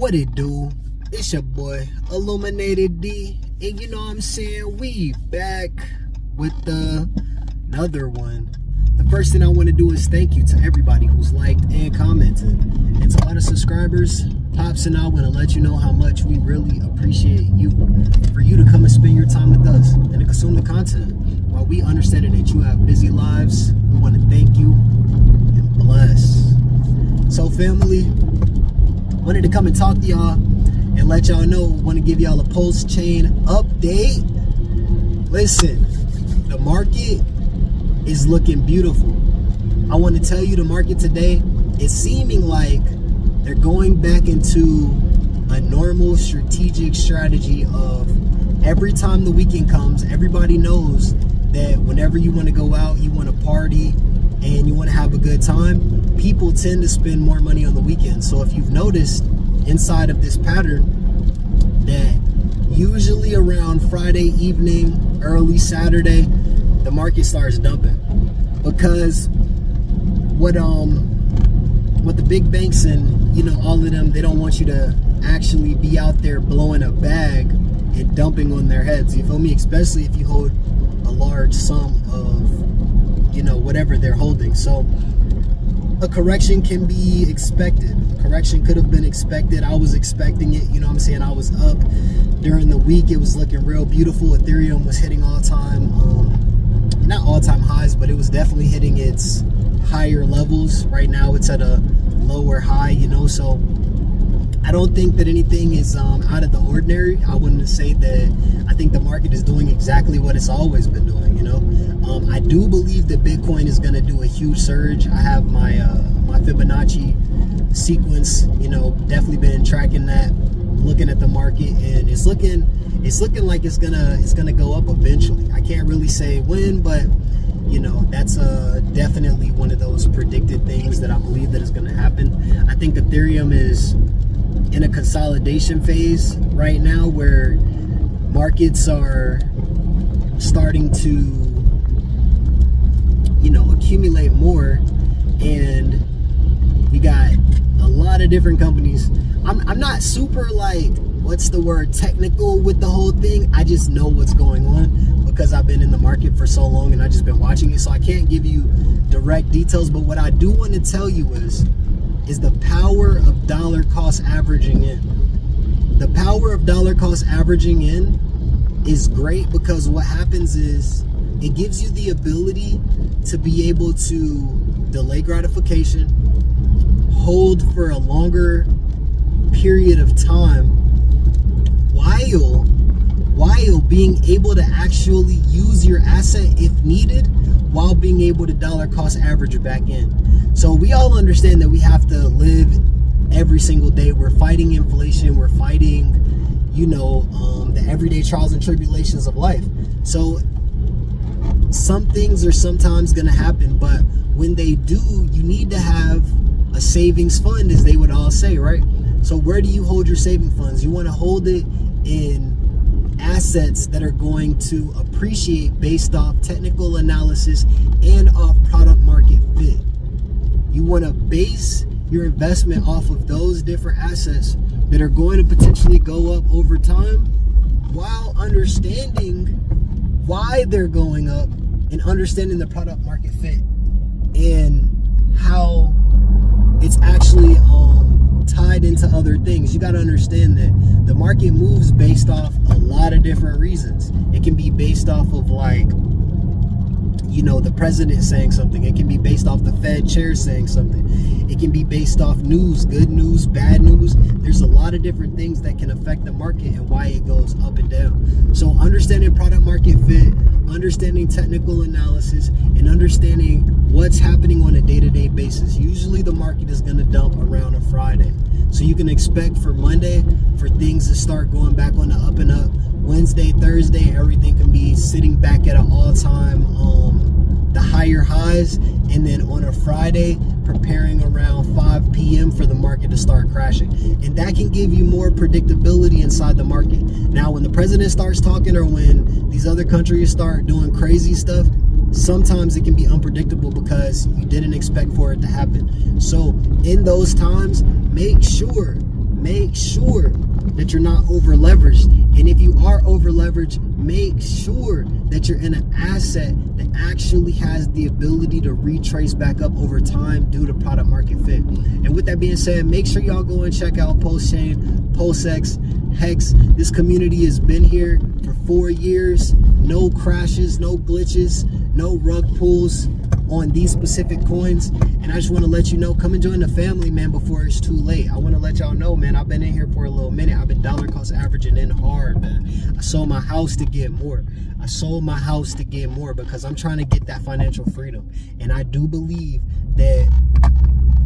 What it do? It's your boy, Illuminated D. And you know what I'm saying? We back with another one. The first thing I want to do is thank you to everybody who's liked and commented. And to all the subscribers, Pops and I want to let you know how much we really appreciate you. For you to come and spend your time with us and to consume the content. While we understand that you have busy lives, we want to thank you and bless. So family, wanted to come and talk to y'all and let y'all know, want to give y'all a Pulsechain update. Listen, the market is looking beautiful. I want to tell you, the market today is seeming like they're going back into a normal strategic strategy of every time the weekend comes, everybody knows that whenever you want to go out, you want to party, and you want to have a good time, people tend to spend more money on the weekend. So if you've noticed inside of this pattern that usually around Friday evening, early Saturday, the market starts dumping, because what the big banks and all of them, they don't want you to actually be out there blowing a bag and dumping on their heads. You feel me? Especially if you hold a large sum of whatever they're holding. So a correction can be expected. A correction could have been expected. I was expecting it. You know what I'm saying? I was up during the week. It was looking real beautiful. Ethereum was hitting all-time, not all-time highs, but it was definitely hitting its higher levels. Right now it's at a lower high, so I don't think that anything is out of the ordinary. I wouldn't say that. I think the market is doing exactly what it's always been doing. I do believe that Bitcoin is going to do a huge surge. I have my my Fibonacci sequence. Definitely been tracking that, looking at the market, and it's looking like it's gonna go up eventually. I can't really say when, but that's definitely one of those predicted things that I believe that is going to happen. I think Ethereum is in a consolidation phase right now, where markets are starting to accumulate more, and we got a lot of different companies. I'm not super technical with the whole thing. I just know what's going on because I've been in the market for so long and I just been watching it, so I can't give you direct details. But what I do want to tell you is the power of dollar cost averaging in. The power of dollar cost averaging in is great, because what happens is it gives you the ability to be able to delay gratification, hold for a longer period of time, while being able to actually use your asset if needed, while being able to dollar cost average it back in. So we all understand that we have to live every single day. We're fighting inflation. We're fighting, the everyday trials and tribulations of life. So some things are sometimes going to happen, but when they do, you need to have a savings fund, as they would all say, right? So where do you hold your saving funds? You want to hold it in assets that are going to appreciate based off technical analysis and off product market fit. You want to base your investment off of those different assets that are going to potentially go up over time, while understanding why they're going up and understanding the product market fit and how it's actually tied into other things. You got to understand that the market moves based off a lot of different reasons. It can be based off of the president saying something. It can be based off the Fed chair saying something. It can be based off news, good news, bad news. There's a lot of different things that can affect the market and why it goes up and down. So understanding product market fit, understanding technical analysis, and understanding what's happening on a day-to-day basis. Usually the market is going to dump around a Friday. So you can expect for Monday for things to start going back on the up and up. Wednesday, Thursday, everything can be sitting back at an all-time the higher highs, and then on a Friday preparing around 5 p.m. for the market to start crashing. And that can give you more predictability inside the market. Now when the president starts talking, or when these other countries start doing crazy stuff, sometimes it can be unpredictable because you didn't expect for it to happen. So in those times, make sure make sure that you're not over leveraged. And if you are over leveraged, make sure that you're in an asset that actually has the ability to retrace back up over time due to product market fit. And with that being said, make sure y'all go and check out Pulsechain, Pulsex, Hex. This community has been here for 4 years. No crashes, no glitches, no rug pulls on these specific coins. And I just want to let you know, come and join the family, man, before it's too late. I want to let y'all know, man, I've been in here for a little minute. I've been dollar cost averaging in hard, man. I sold my house to get more. I sold my house to get more because I'm trying to get that financial freedom. And I do believe that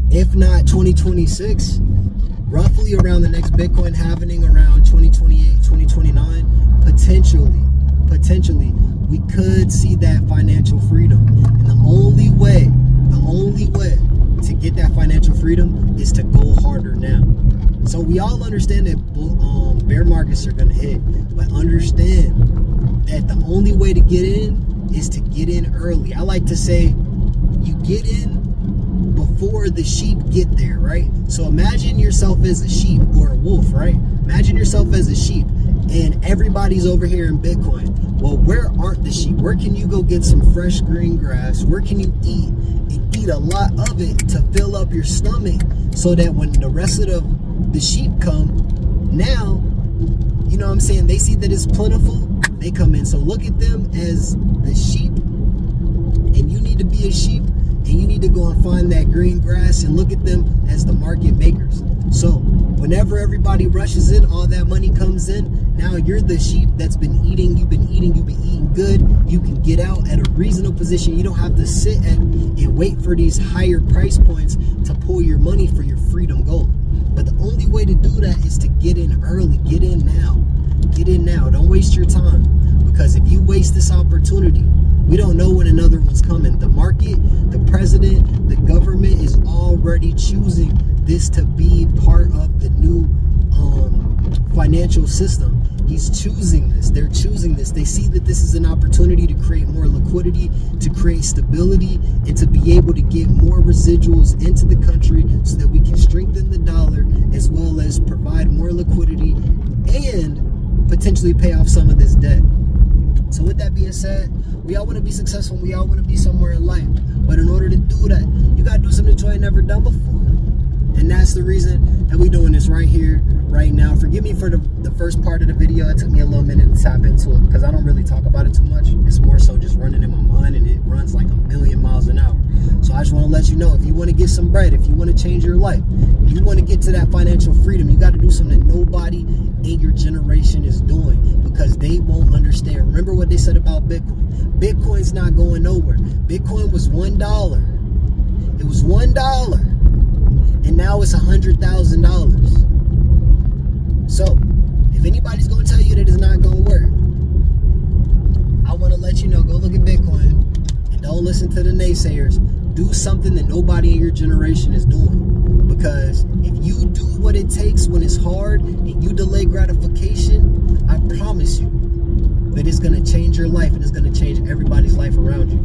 if not 2026, roughly around the next Bitcoin halving around 2028, 2029, potentially we could see that financial freedom. And the only way to get that financial freedom is to go harder now. So we all understand that bear markets are going to hit, but understand that the only way to get in is to get in early. I like to say you get in before the sheep get there, right? So imagine yourself as a sheep or a wolf, right? Imagine yourself as a sheep and everybody's over here in Bitcoin. Well, where aren't the sheep? Where can you go get some fresh green grass? Where can you eat and eat a lot of it to fill up your stomach so that when the rest of the sheep come, now, you know what I'm saying, they see that it's plentiful, they come in. So look at them as the sheep, and you need to be a sheep, and you need to go and find that green grass and look at them as the market makers. So whenever everybody rushes in, all that money comes in. Now you're the sheep that's been eating, you've been eating good. You can get out at a reasonable position. You don't have to sit and wait for these higher price points to pull your money for your freedom goal. But the only way to do that is to get in early. Get in now. Get in now. Don't waste your time. Because if you waste this opportunity, we don't know when another one's coming. The market, the president, the government is already choosing this to be part of the new financial system. He's choosing this. They're choosing this. They see that this is an opportunity to create more liquidity, to create stability, and to be able to get more residuals into the country so that we can strengthen the dollar as well as provide more liquidity and potentially pay off some of this debt. So with that being said, we all want to be successful. We all want to be somewhere in life. But in order to do that, you got to do something that you ain't never done before. And that's the reason that we're doing this right here, right now. Forgive me for the first part of the video. It took me a little minute to tap into it because I don't really talk about it too much. It's more so just running in my mind, and it runs like 1,000,000 miles an hour. So I just want to let you know, if you want to get some bread, if you want to change your life, if you want to get to that financial freedom, you got to do something that nobody in your generation is doing because they won't understand. Remember what they said about Bitcoin. Bitcoin's not going nowhere. Bitcoin was $1. It was $1. And now it's $100,000. So, if anybody's going to tell you that it's not going to work, I want to let you know, go look at Bitcoin and don't listen to the naysayers. Do something that nobody in your generation is doing. Because if you do what it takes when it's hard and you delay gratification, I promise you that it's going to change your life and it's going to change everybody's life around you.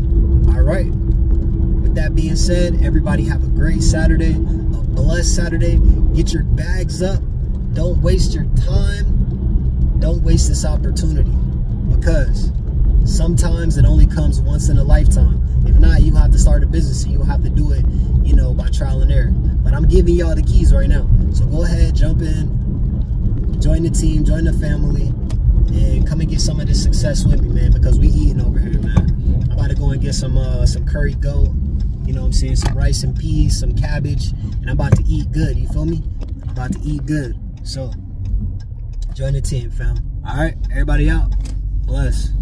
All right? With that being said, everybody have a great Saturday. Blessed Saturday. Get your bags up. Don't waste your time. Don't waste this opportunity because sometimes it only comes once in a lifetime. If not, you have to start a business and you'll have to do it, you know, by trial and error. But I'm giving y'all the keys right now. So go ahead, jump in, join the team, join the family, and come and get some of this success with me, man, because we eating over here, man. I'm about to go and get some curry goat. You know what I'm saying? Some rice and peas, some cabbage, and I'm about to eat good. You feel me? I'm about to eat good. So, join the team, fam. All right, everybody out. Bless.